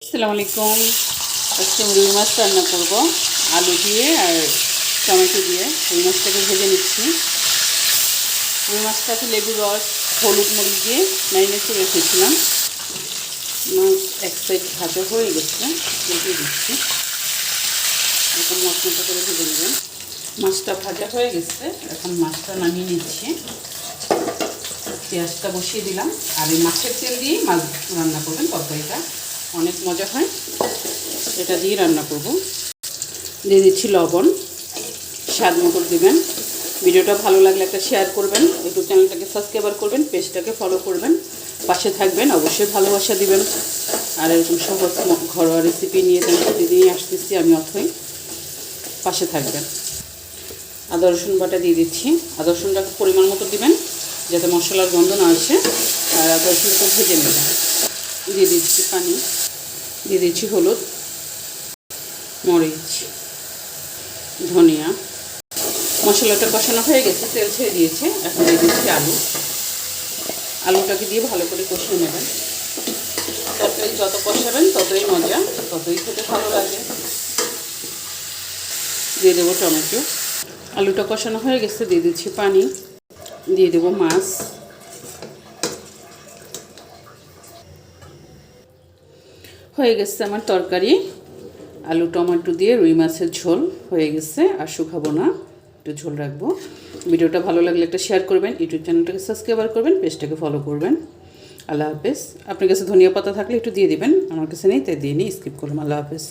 আসসালামু আলাইকুম। আজকে আমি রুই মাছ রান্না করব আলু দিয়ে আর টমেটো দিয়ে। রুই মাছটাকে ভেজে নিচ্ছি। রুই মাছটাকে লেবুর রস, হলুদ, মরিচ দিয়ে ম্যারিনেট করে রেখেছিলাম। মাছ এক সাইড ভাজা হয়ে গেছে, ভেজে দিচ্ছি। এখন মশলাটা করে ভেজে নেবেন। মাছটা ভাজা হয়ে গেছে, এখন মাছটা নামিয়ে নিচ্ছি। পেঁয়াজটা বসিয়ে দিলাম, আর এই মাছের তেল দিয়েই মাছ রান্না করবেন। তরকারিটা অনেক মজা হয়, এটা দিয়ে রান্না করব। দিয়ে দিচ্ছি লবণ, স্বাদ মতো দেবেন। ভিডিওটা ভালো লাগলে একটা শেয়ার করবেন, ইউটিউব চ্যানেলটাকে সাবস্ক্রাইব করবেন, পেজটাকে ফলো করবেন, পাশে থাকবেন, অবশ্যই ভালোবাসা দিবেন। আর এরকম সহজ ঘরোয়া রেসিপি নিয়ে প্রতিদিনই আসতেছি আমি, অথই পাশে থাকবেন। আদা রসুন বাটা দিয়ে দিচ্ছি। আদা রসুনটা পরিমাণ মতো দিবেন, যাতে মশলার গন্ধ না আসে। আর আদা রসুনটা ভেজে নেবেন। দিয়ে দিচ্ছি পানি, দিয়ে দিচ্ছি হলুদ, মরিচ, ধনিয়া। মশলাটা কষানো হয়ে গেছে, তেল ছেড়ে দিয়েছে। এখন দিয়ে দিচ্ছি আলু। আলুটাকে দিয়ে ভালো করে কষিয়ে নেবেন। তরকারি যত কষাবেন ততই মজা, ততই খেতে ভালো লাগে। দিয়ে দেবো টমেটো। আলুটা কষানো হয়ে গেছে, দিয়ে দিচ্ছি পানি, দিয়ে দেবো মাছ। হয়ে গেছে আমার তরকারি। আলু টমেটো দিয়ে রুই মাছের ঝোল হয়ে গেছে। আর শুকাবো না, একটু ঝোল রাখবো। ভিডিওটা ভালো লাগলে একটা শেয়ার করবেন, ইউটিউব চ্যানেলটাকে সাবস্ক্রাইব করবেন, পেজটাকে ফলো করবেন। আল্লাহ হাফেজ। আপনার কাছে ধনিয়া পাতা থাকলে একটু দিয়ে দিবেন, আমার কাছে নেই তাই দিয়ে নিই, স্কিপ করলাম। আল্লাহ হাফেজ।